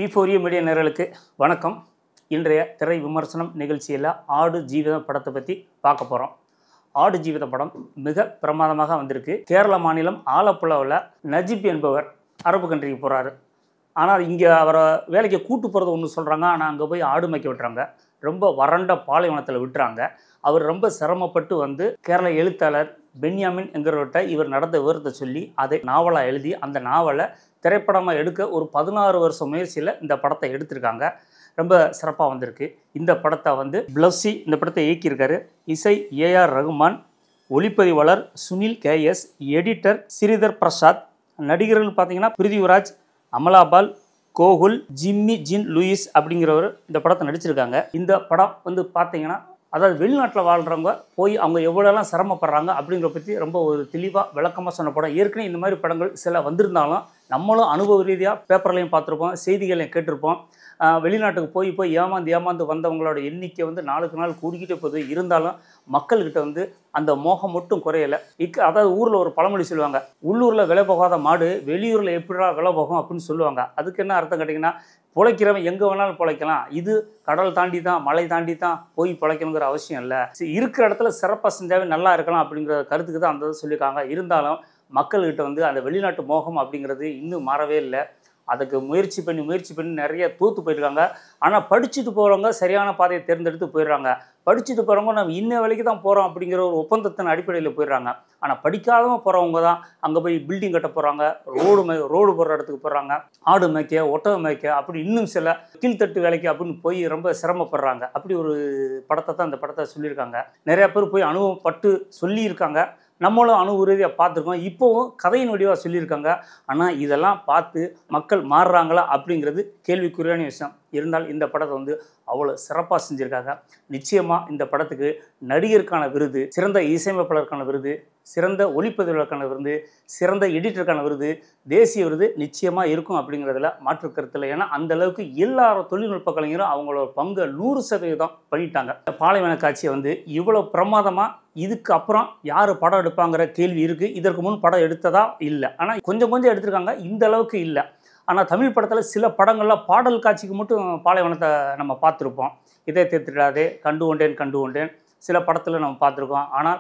P4U media நேயர்களுக்கு வணக்கம். இன்றைய திரை விமர்சனம் நிகழ்ச்சியில் ஆடு ஜீவிதம் படத்தை பற்றி பார்க்க போகிறோம். ஆடு ஜீவித படம் மிக பிரமாதமாக வந்திருக்கு. கேரள மாநிலம் ஆலப்புழாவில் நஜீப் என்பவர் அரபு கண்ட்ரிக்கு போகிறாரு. ஆனால் இங்கே அவரை வேலைக்கு கூட்டு போகிறது ஒன்று சொல்கிறாங்க, ஆனால் அங்கே போய் ஆடு மேய்க்க விட்டுறாங்க. ரொம்ப வறண்ட பாலைவனத்தில் விட்டுறாங்க. அவர் ரொம்ப சிரமப்பட்டு வந்து கேரள எழுத்தாளர் பென்யாமின் என்கிறவர்கிட்ட இவர் நடந்த விவரத்தை சொல்லி அதை நாவலாக எழுதி அந்த நாவலை திரைப்படமாக எடுக்க ஒரு 16 வருஷம் முயற்சியில் இந்த படத்தை எடுத்திருக்காங்க. ரொம்ப சிறப்பாக வந்திருக்கு. இந்த படத்தை வந்து பிளஸ்ஸி இந்த படத்தை இயக்கியிருக்காரு. இசை ஏஆர் ரகுமான், ஒளிப்பதிவாளர் சுனில் கேஎஸ், எடிட்டர் ஸ்ரீதர் பிரசாத். நடிகர்கள் பார்த்தீங்கன்னா பிருத்திவிராஜ், அமலாபால், கோகுல், ஜிம்மி ஜின் லூயிஸ் அப்படிங்கிறவர் இந்த படத்தை நடிச்சிருக்காங்க. இந்த படம் வந்து பார்த்தீங்கன்னா அதாவது வெளிநாட்டில் வாழ்கிறவங்க போய் அவங்க எவ்வளோலாம் சிரமப்படுறாங்க அப்படிங்கிற பற்றி ரொம்ப ஒரு தெளிவாக விளக்கமாக சொன்ன படம். ஏற்கனவே இந்த மாதிரி படங்கள் சில வந்திருந்தாலும் நம்மளும் அனுபவ ரீதியாக பேப்பர்லையும் பார்த்துருப்போம், செய்திகளையும் கேட்டிருப்போம். வெளிநாட்டுக்கு போய் ஏமாந்து வந்தவங்களோட எண்ணிக்கை வந்து நாளுக்கு நாள் கூடிக்கிட்டே போகுது. இருந்தாலும் மக்கள்கிட்ட வந்து அந்த மோகம் மட்டும் குறையலை. அதாவது ஊரில் ஒரு பழமொழி சொல்லுவாங்க, உள்ளூரில் விலை போகாத மாடு வெளியூரில் எப்படிடா விலை போகும் அப்படின்னு சொல்லுவாங்க. அதுக்கு என்ன அர்த்தம் கேட்டிங்கன்னா, பிழைக்கிறவன் எங்கே வேணாலும் பிழைக்கலாம். இது கடல் தாண்டி தான் மலை தாண்டி தான் போய் பிழைக்கணுங்கிற அவசியம் இல்லை. இருக்கிற இடத்துல சிறப்பாக செஞ்சாவே நல்லா இருக்கலாம் அப்படிங்கிற கருத்துக்கு தான் அந்த சொல்லியிருக்காங்க. இருந்தாலும் மக்கள்கிட்ட வந்து அந்த வெளிநாட்டு மோகம் அப்படிங்கிறது இன்னும் மாறவே இல்லை. அதுக்கு முயற்சி பண்ணி நிறைய தோற்று போயிருக்காங்க. ஆனால் படிச்சுட்டு போகிறவங்க சரியான பாதையை தேர்ந்தெடுத்து போயிடுறாங்க. படிச்சுட்டு போகிறவங்க நம்ம இன்ன வேலைக்கு தான் போகிறோம் அப்படிங்கிற ஒரு ஒப்பந்தத்தின் அடிப்படையில் போயிடுறாங்க. ஆனால் படிக்காதவங்க போகிறவங்க தான் அங்கே போய் பில்டிங் கட்ட போகிறாங்க, ரோடு போடுற இடத்துக்கு போகிறாங்க, ஆடு மேய்க்க, ஒட்டகம் மேய்க்க, அப்படி இன்னும் சில கீழ்த்தட்டு வேலைக்கு அப்படின்னு போய் ரொம்ப சிரமப்படுறாங்க. அப்படி ஒரு படத்தை தான் இந்த படத்தை சொல்லியிருக்காங்க. நிறையா பேர் போய் அனுபவப்பட்டு சொல்லியிருக்காங்க. நம்மளும் அனுபவ ரீதியாக பார்த்துருக்கோம். இப்போவும் கதையின் வடிவாக சொல்லியிருக்காங்க. ஆனால் இதெல்லாம் பார்த்து மக்கள் மாறுறாங்களா அப்படிங்கிறது கேள்விக்குறியான விஷயம். இருந்தால் இந்த படத்தை வந்து அவ்வளோ சிறப்பாக செஞ்சுருக்காங்க. நிச்சயமாக இந்த படத்துக்கு நடிகருக்கான விருது, சிறந்த இசையமைப்பாளருக்கான விருது, சிறந்த ஒளிப்பதிவாளருக்கான விருது, சிறந்த எடிட்டருக்கான விருது, தேசிய விருது நிச்சயமாக இருக்கும் அப்படிங்கிறதுல மாற்று கருத்தில். ஏன்னா அந்தளவுக்கு எல்லாரும் தொழில்நுட்ப கலைஞரும் அவங்களோட பங்கு 100% பண்ணிட்டாங்க. பாலைவன காட்சியை வந்து இவ்வளோ பிரமாதமாக இதுக்கு அப்புறம் யார் படம் எடுப்பாங்கிற கேள்வி இருக்குது. இதற்கு முன் படம் எடுத்ததா இல்லை, ஆனால் கொஞ்சம் எடுத்திருக்காங்க, இந்த அளவுக்கு இல்லை. ஆனால் தமிழ் படத்தில் சில படங்களில் பாடல் காட்சிக்கு மட்டும் பாலைவனத்தை நம்ம பார்த்துருப்போம். இதை தேர்த்திடாதே, கண்டு கொண்டேன் சில படத்தில் நம்ம பார்த்துருக்கோம். ஆனால்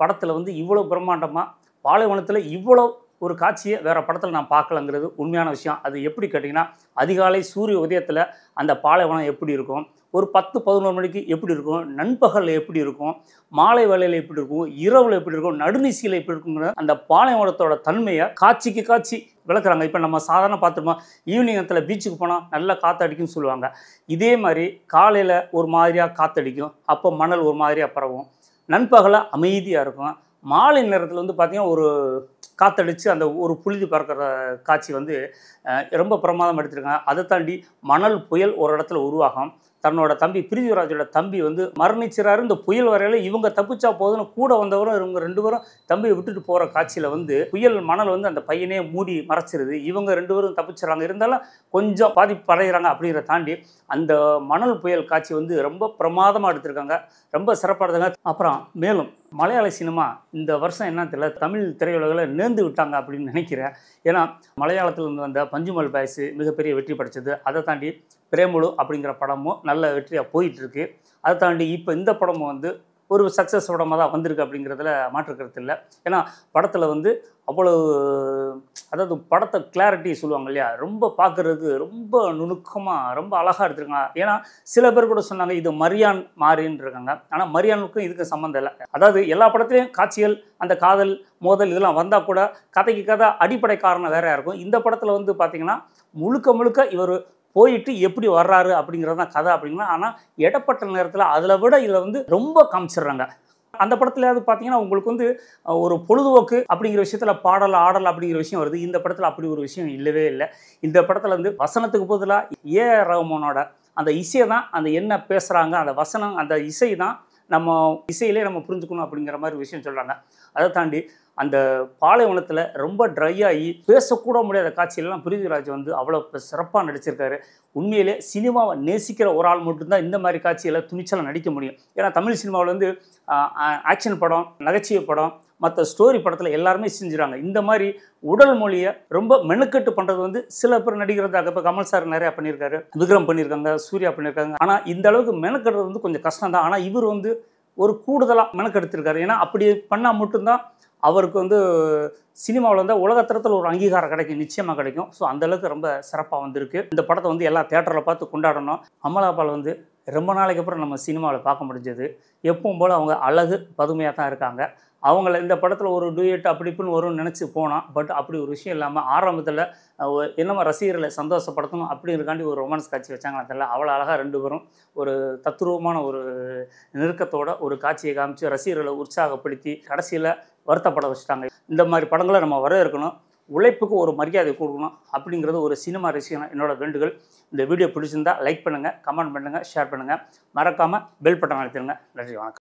படத்தில் வந்து இவ்வளோ பிரம்மாண்டமாக பாலைவனத்தில் இவ்வளோ ஒரு காட்சியை வேறு படத்தில் நான் பார்க்கலங்கிறது உண்மையான விஷயம். அது எப்படி கேட்டிங்கன்னா, அதிகாலை சூரிய உதயத்தில் அந்த பாலைவனம் எப்படி இருக்கும், ஒரு 10-11 மணிக்கு எப்படி இருக்கும், நண்பகலில் எப்படி இருக்கும், மாலை வேளையில் எப்படி இருக்கும், இரவில் எப்படி இருக்கும், நடுநிசையில் எப்படி இருக்குங்கிற அந்த பாலைவனத்தோட தன்மையை காட்சிக்கு காட்சி விளக்குறாங்க. இப்போ நம்ம சாதாரண பார்த்துருப்போம், ஈவினிங் நேரத்தில் பீச்சுக்கு போனால் நல்லா காற்றடிக்கும்னு சொல்லுவாங்க. இதே மாதிரி காலையில் ஒரு மாதிரியாக காற்றடிக்கும், அப்போ மணல் ஒரு மாதிரியாக பரவும். நண்பகலில் அமைதியாக இருக்கும். மாலை நேரத்தில் வந்து பார்த்திங்கன்னா ஒரு காற்றடிச்சு அந்த ஒரு புழுதி பறக்கிற காட்சி வந்து ரொம்ப பிரமாதம் எடுத்திருக்காங்க. அதை தாண்டி மணல் புயல் ஒரு இடத்துல உருவாகும். தன்னோட தம்பி பிருத்திவிராஜோட தம்பி வந்து மரணிச்சிறாரு. இந்த புயல் வரையில் இவங்க தப்பிச்சா போதுன்னு கூட வந்தவரும் இவங்க 2 பேரும் தம்பியை விட்டுட்டு போகிற காட்சியில் வந்து புயல் மணல் வந்து அந்த பையனே மூடி மறைச்சிருது. இவங்க 2 பேரும் தப்பிச்சிடறாங்க. இருந்தாலும் கொஞ்சம் பாதிப்பு அடைகிறாங்க. அப்படிங்கிற தாண்டி அந்த மணல் புயல் காட்சி வந்து ரொம்ப பிரமாதமாக எடுத்திருக்காங்க. ரொம்ப சிறப்பாக எடுத்தாங்க. அப்புறம் மேலும் மலையாள சினிமா இந்த வருஷம் என்னன்னு தெரியல, தமிழ் திரையுலகில் நேர்ந்து விட்டாங்க அப்படின்னு நினைக்கிறேன். ஏன்னா மலையாளத்தில் வந்த பஞ்சுமல் பாய்ஸ் மிகப்பெரிய வெற்றி படைச்சது. அதை தாண்டி பிரேமுலு அப்படிங்கிற படமும் நல்ல வெற்றியாக போயிட்டுருக்கு. அதை தாண்டி இப்போ இந்த படமும் வந்து ஒரு சக்ஸஸ் படமாக தான் வந்திருக்கு அப்படிங்கிறதுல மாற்று கருத்து இல்லை. ஏன்னா படத்தில் வந்து அவ்வளோ, அதாவது படத்தை கிளாரிட்டி சொல்லுவாங்க இல்லையா, ரொம்ப பார்க்குறதுக்கு ரொம்ப நுணுக்கமாக ரொம்ப அழகாக எடுத்துருக்காங்க. ஏன்னா சில பேர் கூட சொன்னாங்க இது மரியான் மாறின்னு இருக்காங்க. ஆனால் மரியானுக்கும் இதுக்கும் சம்மந்தம் இல்லை. அதாவது எல்லா படத்துலையும் காட்சிகள், அந்த காதல் மோதல் இதெல்லாம் வந்தால் கூட கதைக்கு கதை அடிப்படை காரணம் வேறையாக இருக்கும். இந்த படத்தில் வந்து பார்த்திங்கன்னா முழுக்க இவர் போயிட்டு எப்படி வர்றாரு அப்படிங்கிறது தான் கதை அப்படிங்கன்னா. ஆனால் இடப்பட்ட நேரத்தில் அதில் விட இதில் வந்து ரொம்ப காமிச்சிடுறாங்க. அந்த படத்துலையாவது பார்த்தீங்கன்னா உங்களுக்கு வந்து ஒரு பொழுதுபோக்கு அப்படிங்கிற விஷயத்தில் பாடல் ஆடல் அப்படிங்கிற விஷயம் வருது. இந்த படத்தில் அப்படி ஒரு விஷயம் இல்லவே இல்லை. இந்த படத்தில் வந்து வசனத்துக்கு பதிலாக ஏஆர் ரஹ்மானோட அந்த இசையை தான், அந்த என்ன பேசுகிறாங்க அந்த வசனம் அந்த இசை தான் நம்ம இசையிலே நம்ம புரிஞ்சுக்கணும் அப்படிங்கிற மாதிரி விஷயம் சொல்கிறாங்க. அதை தாண்டி அந்த பாலைவனத்தில் ரொம்ப ட்ரை ஆகி பேசக்கூட முடியாத காட்சியெல்லாம் பிருத்திவிராஜ் வந்து அவ்வளோ சிறப்பாக நடிச்சிருக்காரு. உண்மையிலே சினிமாவை நேசிக்கிற ஒரு ஆள் மட்டும்தான் இந்த மாதிரி காட்சிகளை துணிச்சலாக நடிக்க முடியும். ஏன்னா தமிழ் சினிமாவில் வந்து ஆக்ஷன் படம், நகைச்சுவை படம், மற்ற ஸ்டோரி படத்தில் எல்லாருமே செஞ்சுறாங்க. இந்த மாதிரி உடல் மொழியை ரொம்ப மெனுக்கட்டு பண்ணுறது வந்து சில பேர் நடிக்கிறதாக. இப்போ கமல் சார் நிறையா பண்ணியிருக்காரு, விக்ரம் பண்ணியிருக்காங்க, சூர்யா பண்ணியிருக்காங்க. ஆனால் இந்த அளவுக்கு மெனுக்கட்டுறது வந்து கொஞ்சம் கஷ்டம் தான். ஆனால் இவர் வந்து ஒரு கூடுதலாக மெனக்கெடுத்திருக்காரு. ஏன்னா அப்படி பண்ணால் மட்டும்தான் அவருக்கு வந்து சினிமாவில் வந்து உலகத்தரத்தில் ஒரு அங்கீகாரம் கிடைக்கும், நிச்சயமாக கிடைக்கும். ஸோ அந்தளவுக்கு ரொம்ப சிறப்பாக வந்திருக்கு. இந்த படத்தை வந்து எல்லா தேட்டரில் பார்த்து கொண்டாடணும். அமலாபால் வந்து ரொம்ப நாளைக்கு அப்புறம் நம்ம சினிமாவில் பார்க்க முடிஞ்சது. எப்பவும் போல் அவங்க அழகு பதுமையாக தான் இருக்காங்க. அவங்கள இந்த படத்தில் ஒரு டூயட் அப்படி இப்படின்னு வரும்னு நினச்சி போனால், பட் அப்படி ஒரு விஷயம் இல்லாமல் ஆரம்பத்தில் என்னமோ ரசிகர்களை சந்தோஷப்படுத்தணும் அப்படிங்கிறக்காண்டி ஒரு ரொமான்ஸ் காட்சி வச்சாங்கன்னு தெரியல. அவ்வளோ அழகாக 2 பேரும் ஒரு தத்ரூபமான ஒரு நெருக்கத்தோட ஒரு காட்சியை காமிச்சு ரசிகர்களை உற்சாகப்படுத்தி கடைசியில் வருத்தப்பட வச்சுட்டாங்க. இந்த மாதிரி படங்களை நம்ம வரவேற்கணும், உழைப்புக்கு ஒரு மரியாதை கொடுக்கணும் அப்படிங்கிறது ஒரு சினிமா ரசிகனா என்னோட வேண்டுகோள். இந்த வீடியோ பிடிச்சிருந்தா லைக் பண்ணுங்கள், கமெண்ட் பண்ணுங்கள், ஷேர் பண்ணுங்கள். மறக்காமல் பெல் பட்டன் அழுத்திடுங்க. நன்றி, வணக்கம்.